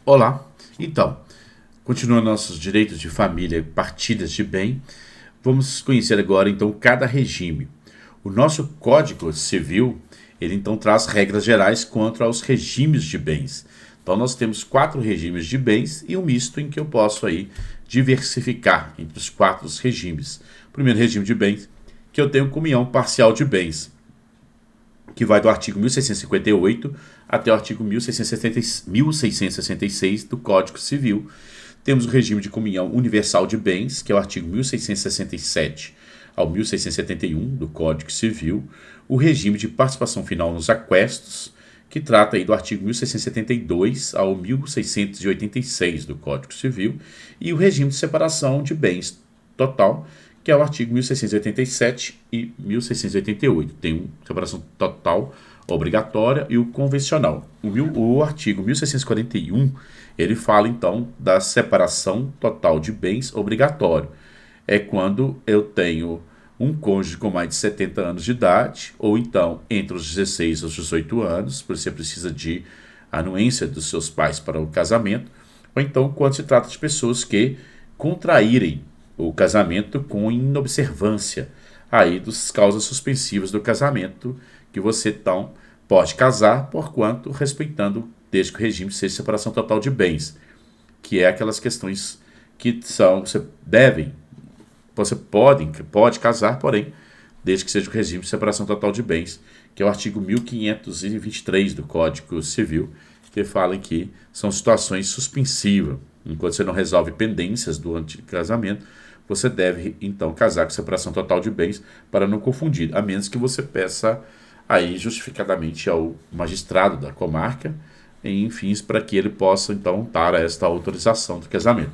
Olá, então, continuando nossos direitos de família e partilhas de bem, vamos conhecer agora então cada regime. O nosso Código Civil, ele então traz regras gerais quanto aos regimes de bens. Então nós temos 4 regimes de bens e um misto em que eu posso aí diversificar entre os 4 regimes. O primeiro regime de bens, que eu tenho comunhão parcial de bens, que vai do artigo 1658 até o artigo 1666 do Código Civil. Temos o regime de comunhão universal de bens, que é o artigo 1667 ao 1671 do Código Civil. O regime de participação final nos aquestos, que trata aí do artigo 1672 ao 1686 do Código Civil. E o regime de separação de bens total, que é o artigo 1687 e 1688. Tem uma separação total obrigatória e o convencional. O artigo 1641, ele fala então da separação total de bens obrigatório. É quando eu tenho um cônjuge com mais de 70 anos de idade, ou então entre os 16 e os 18 anos, porque você precisa de anuência dos seus pais para o casamento, ou então quando se trata de pessoas que contraírem o casamento com inobservância aí das causas suspensivas do casamento, que você então pode casar, porquanto respeitando, desde que o regime seja separação total de bens, que é aquelas questões que são, você pode casar, porém, desde que seja o regime de separação total de bens, que é o artigo 1523 do Código Civil, que fala em que são situações suspensivas. Enquanto você não resolve pendências do casamento, você deve, então, casar com separação total de bens para não confundir, a menos que você peça aí justificadamente ao magistrado da comarca, em fins para que ele possa, então, dar esta autorização do casamento.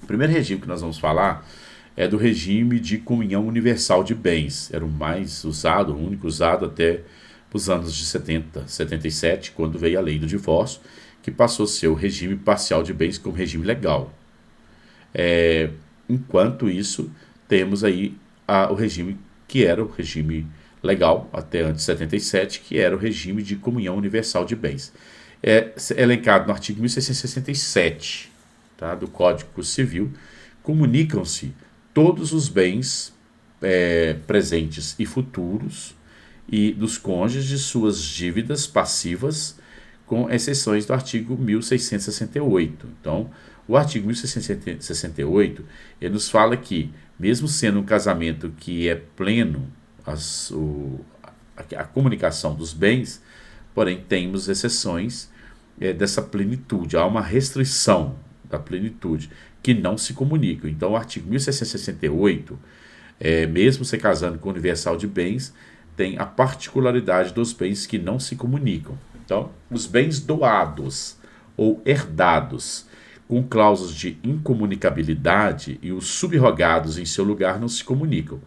O primeiro regime que nós vamos falar é do regime de comunhão universal de bens. Era o mais usado, o único usado até os anos de 70, 77, quando veio a lei do divórcio, que passou a ser o regime parcial de bens como regime legal. Enquanto isso, temos aí o regime que era o regime legal até antes de 77, que era o regime de comunhão universal de bens. É elencado no artigo 1667, tá, do Código Civil. Comunicam-se todos os bens presentes e futuros e dos cônjuges, suas dívidas passivas, com exceções do artigo 1668. Então, o artigo 1668, ele nos fala que, mesmo sendo um casamento que é pleno a comunicação dos bens, porém temos exceções dessa plenitude. Há uma restrição da plenitude que não se comunicam. Então, o artigo 1668, mesmo se casando com o universal de bens, tem a particularidade dos bens que não se comunicam. Então, os bens doados ou herdados com cláusulas de incomunicabilidade e os subrogados em seu lugar não se comunicam.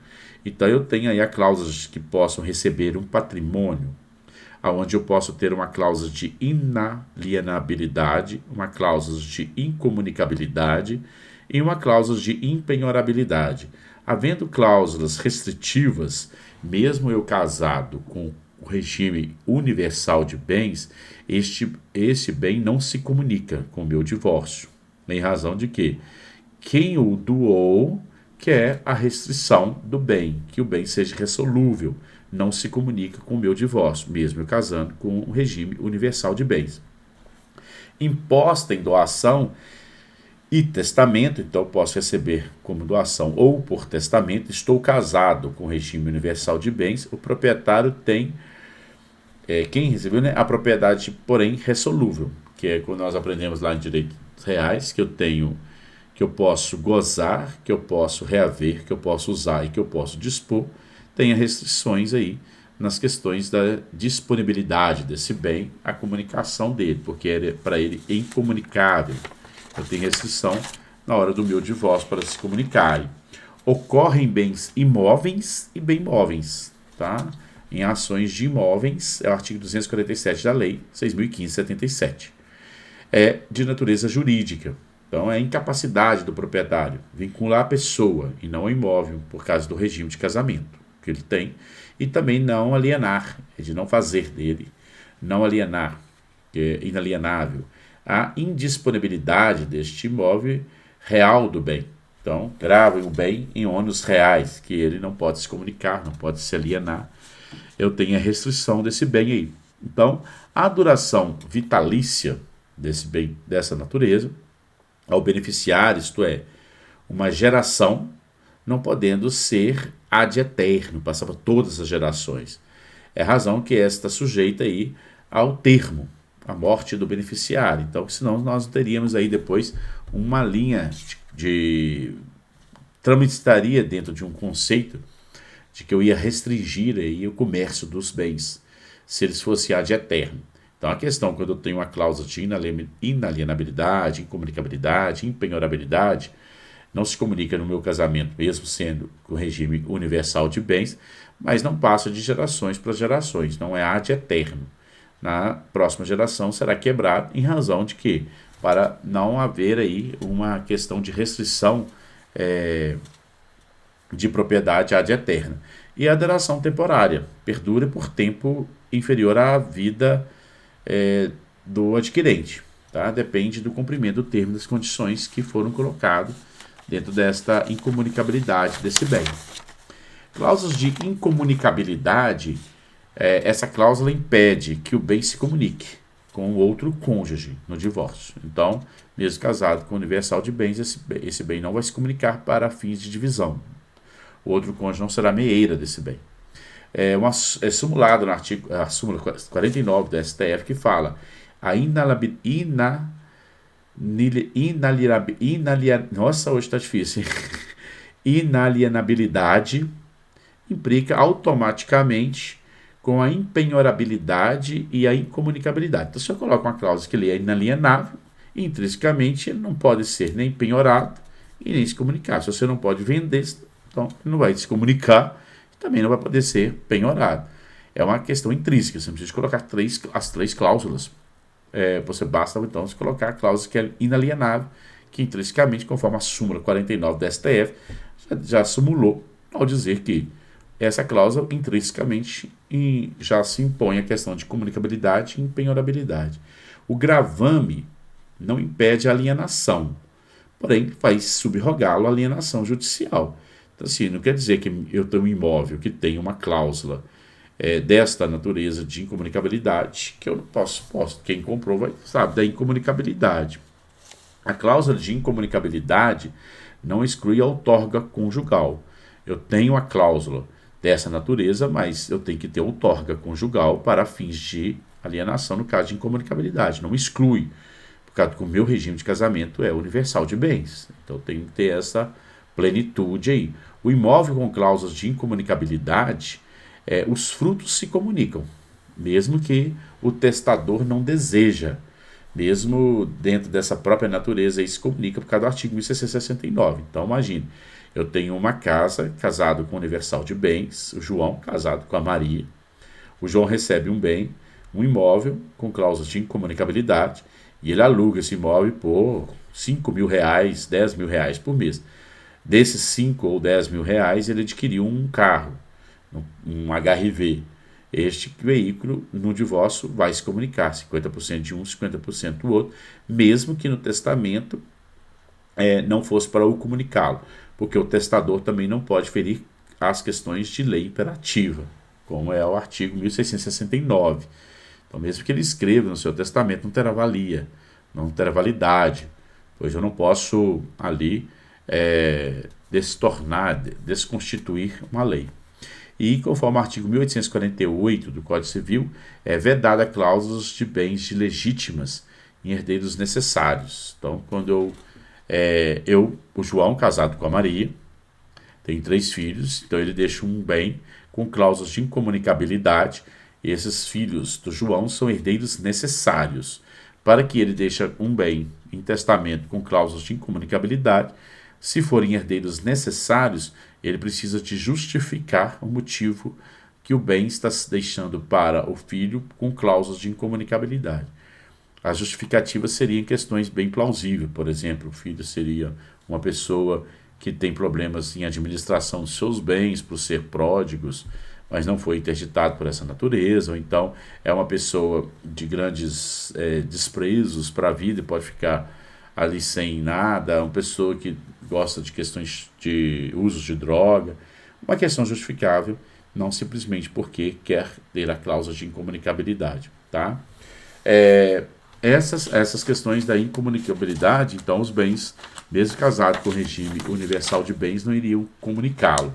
Então, eu tenho aí a cláusula de que possam receber um patrimônio, onde eu posso ter uma cláusula de inalienabilidade, uma cláusula de incomunicabilidade e uma cláusula de impenhorabilidade. Havendo cláusulas restritivas, mesmo eu casado com o regime universal de bens, este bem não se comunica com o meu divórcio, em razão de que quem o doou quer a restrição do bem, que o bem seja ressolúvel, não se comunica com o meu divórcio, mesmo eu casando com o regime universal de bens. Imposta em doação e testamento, então eu posso receber como doação ou por testamento. Estou casado com o regime universal de bens, o proprietário tem, quem recebeu, né, a propriedade, porém, ressolúvel, que é quando nós aprendemos lá em direitos reais, que eu posso gozar, que eu posso reaver, que eu posso usar e que eu posso dispor. Tem restrições aí nas questões da disponibilidade desse bem, a comunicação dele, porque é para ele incomunicável. Eu tenho restrição na hora do meu divórcio para se comunicarem. Ocorrem bens imóveis e bem móveis, tá? Em ações de imóveis, é o artigo 247 da Lei 6.015/77. É de natureza jurídica. Então, é a incapacidade do proprietário vincular a pessoa e não o imóvel por causa do regime de casamento que ele tem, e também não alienar, de não fazer dele, não alienar, que é inalienável, a indisponibilidade deste imóvel real do bem. Então, gravem o bem em ônus reais, que ele não pode se comunicar, não pode se alienar. Eu tenho a restrição desse bem aí. Então, a duração vitalícia desse bem, dessa natureza, ao beneficiário, isto é, uma geração, não podendo ser ad eterno, passar por todas as gerações. É a razão que esta está sujeita aí ao termo, a morte do beneficiário. Então, senão nós teríamos aí depois uma linha tramitaria dentro de um conceito de que eu ia restringir aí o comércio dos bens, se eles fossem ad eterno. Então, a questão, quando eu tenho uma cláusula de inalienabilidade, incomunicabilidade, impenhorabilidade, não se comunica no meu casamento, mesmo sendo com regime universal de bens, mas não passa de gerações para gerações, não é ad eterno. Na próxima geração será quebrado em razão de que, para não haver aí uma questão de restrição de propriedade ad eterna. E a duração temporária perdura por tempo inferior à vida do adquirente. Tá? Depende do cumprimento do termo das condições que foram colocadas dentro desta incomunicabilidade desse bem. Cláusulas de incomunicabilidade, essa cláusula impede que o bem se comunique com o outro cônjuge no divórcio. Então, mesmo casado com o universal de bens, esse bem não vai se comunicar para fins de divisão. O outro cônjuge não será meieira desse bem. É simulado no artigo, a súmula 49 da STF, que fala a nossa, hoje está difícil. Inalienabilidade implica automaticamente com a impenhorabilidade e a incomunicabilidade. Então, se eu coloco uma cláusula que ele é inalienável, intrinsecamente ele não pode ser nem penhorado e nem se comunicar. Se você não pode vender, então ele não vai se comunicar e também não vai poder ser penhorado. É uma questão intrínseca, você não precisa colocar as três cláusulas. Você basta então se colocar a cláusula que é inalienável, que intrinsecamente, conforme a súmula 49 da STF, já simulou ao dizer que essa cláusula intrinsecamente já se impõe a questão de comunicabilidade e impenhorabilidade. O gravame não impede a alienação, porém vai subrogá-lo à alienação judicial. Então, assim, não quer dizer que eu tenho um imóvel que tem uma cláusula desta natureza de incomunicabilidade, que eu não posso. Quem comprou sabe da incomunicabilidade. A cláusula de incomunicabilidade não exclui a outorga conjugal. Eu tenho a cláusula dessa natureza, mas eu tenho que ter outorga conjugal para fins de alienação no caso de incomunicabilidade. Não exclui, por causa que o meu regime de casamento é universal de bens. Então eu tenho que ter essa plenitude aí. O imóvel com cláusulas de incomunicabilidade, os frutos se comunicam, mesmo que o testador não deseja. Mesmo dentro dessa própria natureza, isso se comunica por causa do artigo 1669. Então, imagine, eu tenho uma casa, casado com o universal de bens, o João, casado com a Maria. O João recebe um bem, um imóvel com cláusulas de incomunicabilidade, e ele aluga esse imóvel por R$5.000, R$10.000 por mês. Desses 5 ou 10 mil reais, ele adquiriu um carro, um HRV. Este veículo, no divórcio, vai se comunicar, 50% de um, 50% do outro, mesmo que no testamento não fosse para o comunicá-lo, porque o testador também não pode ferir as questões de lei imperativa, como é o artigo 1669. Então, mesmo que ele escreva no seu testamento, não terá valia, não terá validade, pois eu não posso ali desconstituir uma lei. E, conforme o artigo 1848 do Código Civil, é vedada cláusulas de bens legítimas em herdeiros necessários. Então, quando o João, casado com a Maria, tem 3 filhos, então ele deixa um bem com cláusulas de incomunicabilidade, e esses filhos do João são herdeiros necessários. Para que ele deixe um bem em testamento com cláusulas de incomunicabilidade, se forem herdeiros necessários, ele precisa de justificar o motivo que o bem está se deixando para o filho com cláusulas de incomunicabilidade. As justificativas seriam questões bem plausíveis. Por exemplo, o filho seria uma pessoa que tem problemas em administração de seus bens por ser pródigos, mas não foi interditado por essa natureza, ou então é uma pessoa de grandes desprezos para a vida e pode ficar ali sem nada, uma pessoa que gosta de questões de usos de droga, uma questão justificável, não simplesmente porque quer ter a cláusula de incomunicabilidade, tá? Essas questões da incomunicabilidade, então os bens, mesmo casados com o regime universal de bens, não iriam comunicá-lo.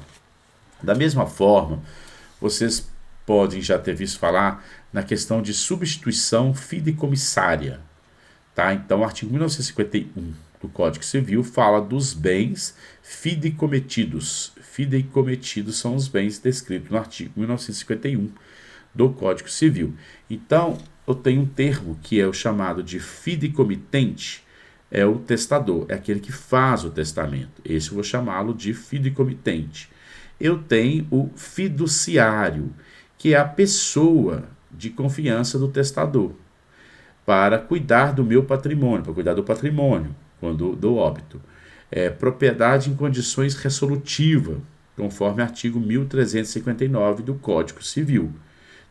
Da mesma forma, vocês podem já ter visto falar na questão de substituição fideicomissária. Tá? Então, o artigo 1951 do Código Civil fala dos bens fideicometidos. Fideicometidos são os bens descritos no artigo 1951 do Código Civil. Então, eu tenho um termo que é o chamado de fideicomitente, é o testador, é aquele que faz o testamento. Esse eu vou chamá-lo de fideicomitente. Eu tenho o fiduciário, que é a pessoa de confiança do testador, para cuidar do meu patrimônio, para cuidar do patrimônio, quando do óbito. Propriedade em condições resolutivas, conforme artigo 1359 do Código Civil.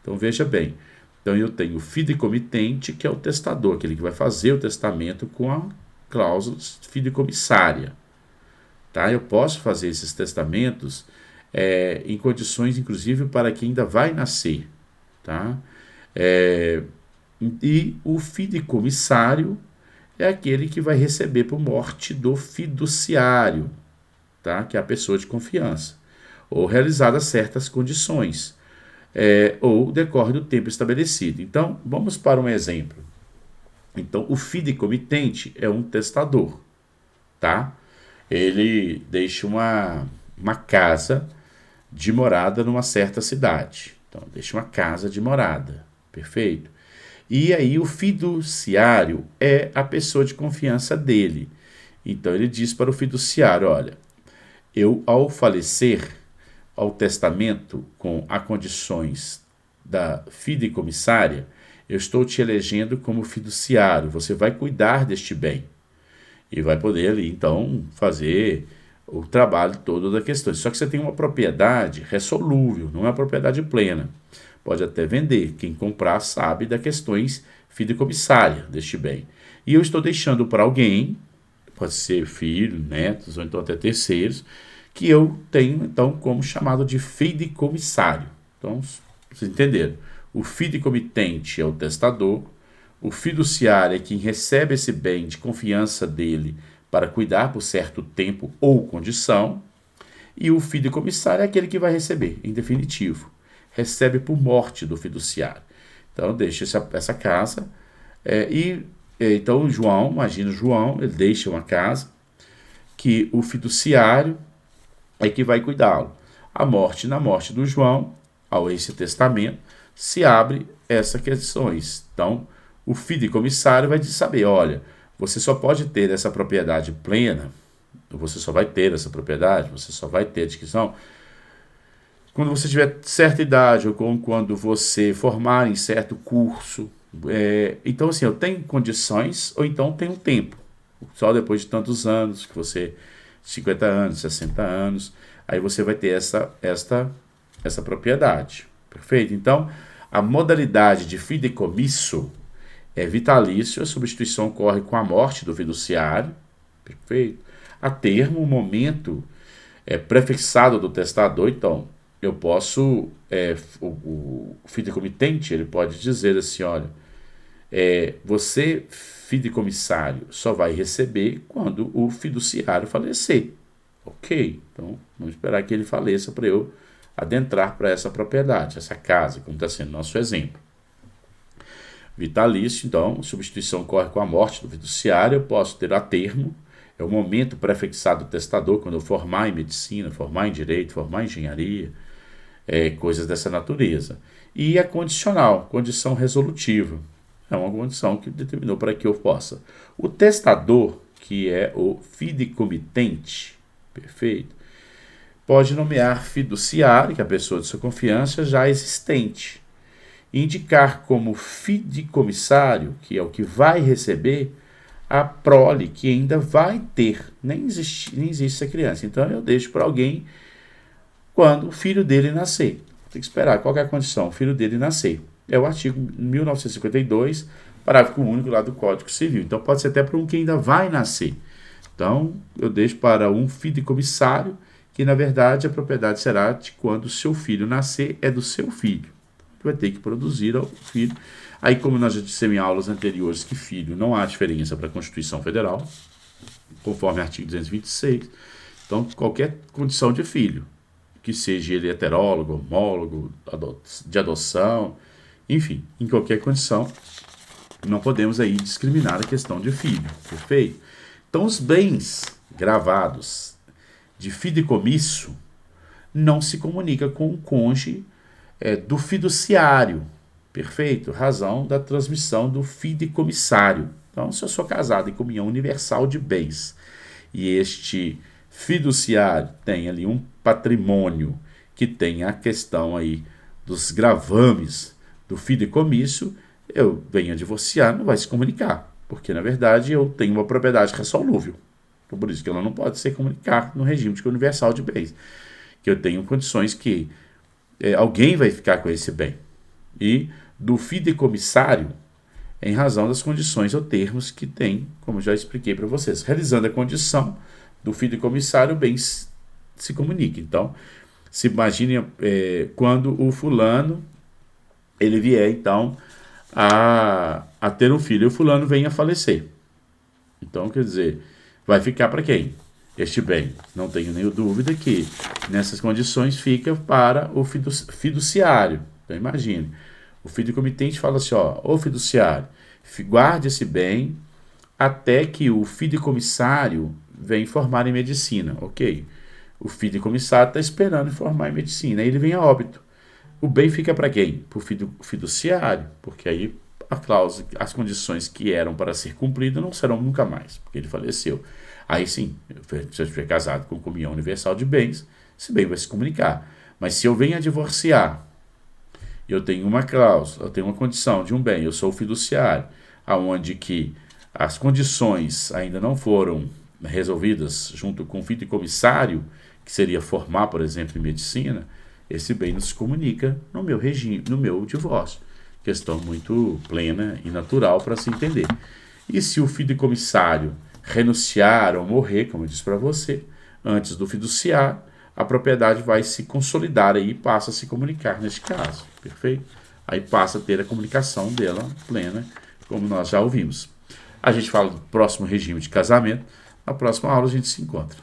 Então, veja bem, então eu tenho o fideicomitente, que é o testador, aquele que vai fazer o testamento com a cláusula fideicomissária. Tá? Eu posso fazer esses testamentos em condições, inclusive, para quem ainda vai nascer. Tá? E o fideicomissário é aquele que vai receber por morte do fiduciário, tá? Que é a pessoa de confiança, ou realizadas certas condições, ou decorre do tempo estabelecido. Então, vamos para um exemplo. Então, o fideicomitente é um testador, tá? Ele deixa uma casa de morada numa certa cidade. Então, deixa uma casa de morada, perfeito? E aí o fiduciário é a pessoa de confiança dele. Então ele diz para o fiduciário, olha, eu ao falecer, ao testamento com as condições da fideicomissária, eu estou te elegendo como fiduciário, você vai cuidar deste bem. E vai poder ali, então, fazer o trabalho todo da questão. Só que você tem uma propriedade ressolúvel, não é uma propriedade plena. Pode até vender. Quem comprar sabe das questões fideicomissárias deste bem. E eu estou deixando para alguém, pode ser filho, netos, ou então até terceiros, que eu tenho, então, como chamado de fideicomissário. Então, vocês entenderam. O fideicomitente é o testador, o fiduciário é quem recebe esse bem de confiança dele para cuidar por certo tempo ou condição, e o fideicomissário é aquele que vai receber, em definitivo. Recebe por morte do fiduciário. Então, deixa essa casa. Então, João, imagina João, ele deixa uma casa que o fiduciário é que vai cuidá-lo. Na morte do João, ao esse testamento, se abre essas questões. Então, o fideicomissário vai saber, olha, você só pode ter essa propriedade plena, você só vai ter essa propriedade, você só vai ter adquisição quando você tiver certa idade, ou quando você formar em certo curso. Então, assim, eu tenho condições, ou então tenho tempo. Só depois de tantos anos, que você, 50 anos, 60 anos, aí você vai ter essa propriedade. Perfeito? Então, a modalidade de fideicomisso é vitalício, a substituição ocorre com a morte do fiduciário. Perfeito? A termo, o momento prefixado do testador, então, eu posso, o fideicomitente, ele pode dizer assim, olha, você, fideicomissário, só vai receber quando o fiduciário falecer. Ok, então vamos esperar que ele faleça para eu adentrar para essa propriedade, essa casa, como está sendo nosso exemplo. Vitalício, então, substituição ocorre com a morte do fiduciário, eu posso ter a termo, é o momento prefixado do testador, quando eu formar em medicina, formar em direito, formar em engenharia, coisas dessa natureza. E a condicional, condição resolutiva, é uma condição que determinou para que eu possa. O testador, que é o fideicomitente, perfeito, pode nomear fiduciário, que é a pessoa de sua confiança já existente, e indicar como fideicomissário, que é o que vai receber, a prole, que ainda vai ter, nem existe essa criança. Então eu deixo para alguém quando o filho dele nascer. tem que esperar. Qual que é a condição? O filho dele nascer. É o artigo 1952, parágrafo único lá do Código Civil. Então, pode ser até para um que ainda vai nascer. Então, eu deixo para um fideicomissário, que na verdade a propriedade será de quando o seu filho nascer, é do seu filho. Vai ter que produzir ao filho. Aí, como nós já dissemos em aulas anteriores que filho não há diferença para a Constituição Federal, conforme o artigo 226, então qualquer condição de filho, que seja ele heterólogo, homólogo, de adoção, enfim, em qualquer condição, não podemos aí discriminar a questão de filho, perfeito? Então, os bens gravados de fideicomisso não se comunica com o cônjuge do fiduciário, perfeito? Razão da transmissão do fideicomissário. Então, se eu sou casado em comunhão universal de bens e este fiduciário tem ali um patrimônio que tem a questão aí dos gravames do fideicomisso, eu venho a divorciar, não vai se comunicar, porque na verdade eu tenho uma propriedade ressolúvel. Então, por isso que ela não pode se comunicar no regime de universal de bens, que eu tenho condições que alguém vai ficar com esse bem. E do fideicomissário, em razão das condições ou termos que tem, como já expliquei para vocês. Realizando a condição do fideicomissário, o bem se comunica. Então, se imagine quando o fulano ele vier, então, a ter um filho, e o fulano vem a falecer. Então, quer dizer, vai ficar para quem? Este bem. Não tenho nenhuma dúvida que, nessas condições, fica para o fiduciário. Então, imagine, o fideicomitente fala assim, ô fiduciário, guarde esse bem até que o fideicomissário venha formar em medicina, ok? O fideicomissário está esperando formar em medicina, aí ele vem a óbito. O bem fica para quem? Para o fiduciário, porque aí a cláusula, as condições que eram para ser cumpridas não serão nunca mais, porque ele faleceu. Aí sim, se eu estiver casado com comunhão universal de bens, esse bem vai se comunicar. Mas se eu venho a divorciar, eu tenho uma cláusula, eu tenho uma condição de um bem, eu sou o fiduciário, aonde que as condições ainda não foram resolvidas junto com o fideicomissário, que seria formar, por exemplo, em medicina, esse bem não se comunica no meu regime, no meu divórcio. Questão muito plena e natural para se entender. E se o fideicomissário renunciar ou morrer, como eu disse para você, antes do fiduciário, a propriedade vai se consolidar aí e passa a se comunicar neste caso, perfeito? Aí passa a ter a comunicação dela plena, como nós já ouvimos. A gente fala do próximo regime de casamento, na próxima aula a gente se encontra.